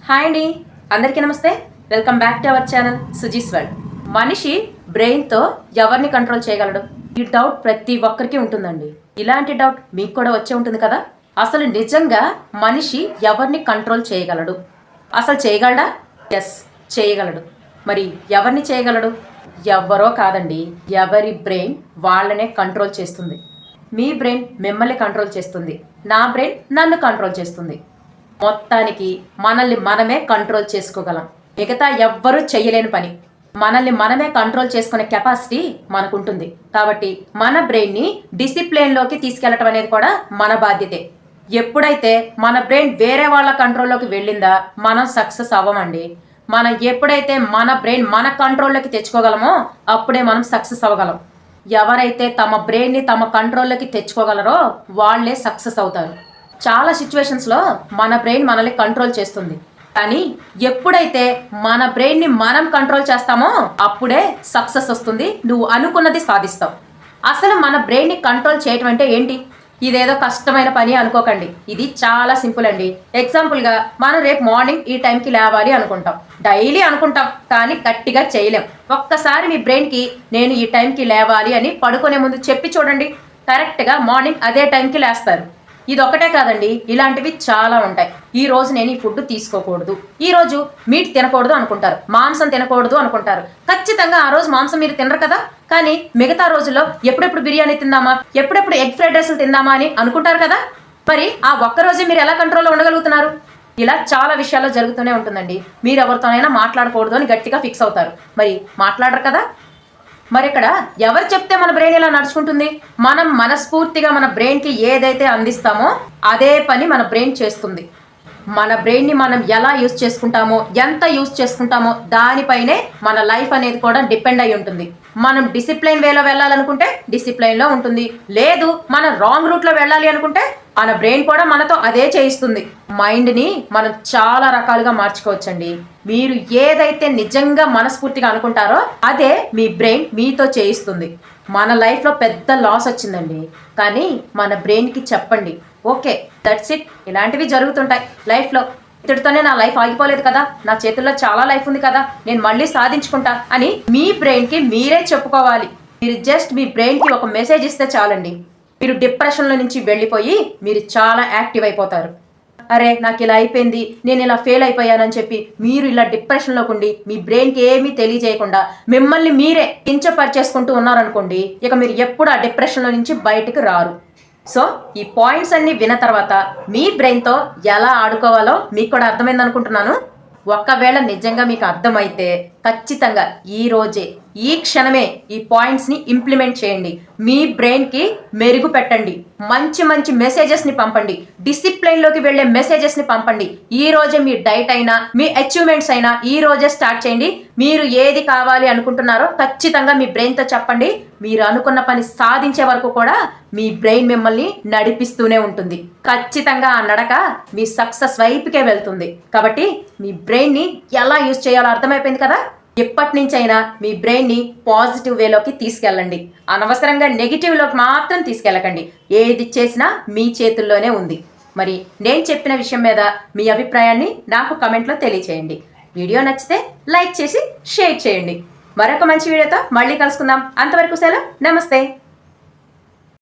Hi అండి, అందరికీ నమస్తే. Welcome back to our channel Suji's world. మనిషి బ్రెయిన్తో ఎవరిని కంట్రోల్ చేయగలడు? ఈ డౌట్ ప్రతి ఒక్కరికి ఉంటుందండి. ఇలాంటి డౌట్ మీకు కూడా వచ్చే ఉంటుంది కదా. అసలు నిజంగా మనిషి ఎవరిని కంట్రోల్ చేయగలడు? అసలు చేయగలడా? ఎస్, చేయగలడు. మరి ఎవరిని చేయగలడు? ఎవరో కాదండి, ఎవరి బ్రెయిన్ వాళ్ళనే కంట్రోల్ చేస్తుంది. మీ బ్రెయిన్ మిమ్మల్ని కంట్రోల్ చేస్తుంది, నా బ్రెయిన్ నన్ను కంట్రోల్ చేస్తుంది. మొత్తానికి మనల్ని మనమే కంట్రోల్ చేసుకోగలం. మిగతా ఎవ్వరూ చెయ్యలేని పని. మనల్ని మనమే కంట్రోల్ చేసుకునే కెపాసిటీ మనకుంటుంది. కాబట్టి మన బ్రెయిన్ని డిసిప్లిన్లోకి తీసుకెళ్లటం అనేది కూడా మన బాధ్యతే. ఎప్పుడైతే మన బ్రెయిన్ వేరే వాళ్ళ కంట్రోల్లోకి వెళ్ళిందా మనం సక్సెస్ అవ్వమండి. మనం ఎప్పుడైతే మన బ్రెయిన్ మన కంట్రోల్లోకి తెచ్చుకోగలమో అప్పుడే మనం సక్సెస్ అవ్వగలం. ఎవరైతే తమ బ్రెయిన్ని తమ కంట్రోల్లోకి తెచ్చుకోగలరో వాళ్ళే సక్సెస్ అవుతారు. చాలా సిచ్యువేషన్స్లో మన బ్రెయిన్ మనల్ని కంట్రోల్ చేస్తుంది. కానీ ఎప్పుడైతే మన బ్రెయిన్ని మనం కంట్రోల్ చేస్తామో అప్పుడే సక్సెస్ వస్తుంది. నువ్వు అనుకున్నది సాధిస్తావు. అసలు మన బ్రెయిన్ని కంట్రోల్ చేయటం అంటే ఏంటి? ఇదేదో కష్టమైన పని అనుకోకండి. ఇది చాలా సింపుల్ అండి. ఎగ్జాంపుల్గా మనం రేపు మార్నింగ్ ఈ టైంకి లేవాలి అనుకుంటాం. డైలీ అనుకుంటాం, కానీ గట్టిగా చేయలేం. ఒక్కసారి మీ బ్రెయిన్కి నేను ఈ టైంకి లేవాలి అని పడుకునే ముందు చెప్పి చూడండి, కరెక్ట్గా మార్నింగ్ అదే టైంకి లేస్తారు. ఇది ఒకటే కాదండి, ఇలాంటివి చాలా ఉంటాయి. ఈ రోజు నేను ఈ ఫుడ్ తీసుకోకూడదు, ఈ రోజు మీట్ తినకూడదు అనుకుంటారు, మాంసం తినకూడదు అనుకుంటారు. ఖచ్చితంగా ఆ రోజు మాంసం మీరు తినరు కదా. కానీ మిగతా రోజుల్లో ఎప్పుడెప్పుడు బిర్యానీ తిందామా, ఎప్పుడెప్పుడు ఎగ్ ఫ్రైడ్ రైస్లు తిందామా అని అనుకుంటారు కదా. మరి ఆ ఒక్కరోజే మీరు ఎలా కంట్రోల్లో ఉండగలుగుతున్నారు? ఇలా చాలా విషయాల్లో జరుగుతూనే ఉంటుందండి. మీరు ఎవరితోనైనా మాట్లాడకూడదు అని గట్టిగా ఫిక్స్ అవుతారు, మరి మాట్లాడరు కదా. మరి ఇక్కడ ఎవరు చెప్తే మన బ్రెయిన్ ఇలా నడుచుకుంటుంది? మనం మనస్ఫూర్తిగా మన బ్రెయిన్కి ఏదైతే అందిస్తామో అదే పని మన బ్రెయిన్ చేస్తుంది. మన బ్రెయిన్ని మనం ఎలా యూజ్ చేసుకుంటామో, ఎంత యూజ్ చేసుకుంటామో దానిపైనే మన లైఫ్ అనేది కూడా డిపెండ్ అయి ఉంటుంది. మనం డిసిప్లైన్ వేలో వెళ్ళాలనుకుంటే డిసిప్లైన్లో ఉంటుంది. లేదు మనం రాంగ్ రూట్లో వెళ్ళాలి అనుకుంటే మన బ్రెయిన్ కూడా మనతో అదే చేయిస్తుంది. మైండ్ని మనం చాలా రకాలుగా మార్చుకోవచ్చండి. మీరు ఏదైతే నిజంగా మనస్ఫూర్తిగా అనుకుంటారో అదే మీ బ్రెయిన్ మీతో చేయిస్తుంది. మన లైఫ్లో పెద్ద లాస్ వచ్చిందండి, కానీ మన బ్రెయిన్కి చెప్పండి, ఓకే దట్స్ ఇట్, ఇలాంటివి జరుగుతుంటాయి లైఫ్లో, ఇతడితోనే నా లైఫ్ ఆగిపోలేదు కదా, నా చేతుల్లో చాలా లైఫ్ ఉంది కదా, నేను మళ్ళీ సాధించుకుంటా అని మీ బ్రెయిన్కి మీరే చెప్పుకోవాలి. మీరు జస్ట్ మీ బ్రెయిన్కి ఒక మెసేజ్ ఇస్తే చాలండి, మీరు డిప్రెషన్లో నుంచి వెళ్ళిపోయి మీరు చాలా యాక్టివ్ అయిపోతారు. అరే నాకు ఇలా అయిపోయింది, నేను ఇలా ఫెయిల్ అయిపోయానని చెప్పి మీరు ఇలా డిప్రెషన్లోకి ఉండి మీ బ్రెయిన్కి ఏమీ తెలియజేయకుండా మిమ్మల్ని మీరే కించపరిచేసుకుంటూ ఉన్నారనుకోండి, ఇక మీరు ఎప్పుడు ఆ డిప్రెషన్లో నుంచి బయటకు రారు. సో ఈ పాయింట్స్ అన్ని విన్న తర్వాత మీ బ్రెయిన్తో ఎలా ఆడుకోవాలో మీకు కూడా అర్థమైంది అనుకుంటున్నాను. ఒకవేళ నిజంగా మీకు అర్థమైతే ఖచ్చితంగా ఈ రోజే, ఈ క్షణమే ఈ పాయింట్స్ని ఇంప్లిమెంట్ చేయండి. మీ బ్రెయిన్కి మెరుగు పెట్టండి, మంచి మంచి మెసేజెస్ని పంపండి, డిసిప్లైన్లోకి వెళ్ళే మెసేజెస్ని పంపండి. ఈ రోజే మీ డైట్ అయినా మీ అచీవ్మెంట్స్ అయినా ఈ రోజే స్టార్ట్ చేయండి. మీరు ఏది కావాలి అనుకుంటున్నారో ఖచ్చితంగా మీ బ్రెయిన్తో చెప్పండి. మీరు అనుకున్న పని సాధించే వరకు కూడా మీ బ్రెయిన్ మిమ్మల్ని నడిపిస్తూనే ఉంటుంది. ఖచ్చితంగా ఆ నడక మీ సక్సెస్ వైపుకే వెళ్తుంది. కాబట్టి మీ బ్రెయిన్ని ఎలా యూజ్ చేయాలో అర్థమైపోయింది కదా. ఎప్పటి నుంచైనా మీ బ్రెయిన్ని పాజిటివ్ వేలోకి తీసుకెళ్ళండి, అనవసరంగా నెగిటివ్లోకి మాత్రం తీసుకెళ్ళకండి. ఏది చేసినా మీ చేతుల్లోనే ఉంది. మరి నేను చెప్పిన విషయం మీద మీ అభిప్రాయాన్ని నాకు కమెంట్లో తెలియచేయండి. వీడియో నచ్చితే లైక్ చేసి షేర్ చేయండి. మరొక మంచి వీడియోతో మళ్ళీ కలుసుకుందాం. అంతవరకు సెలవు, నమస్తే.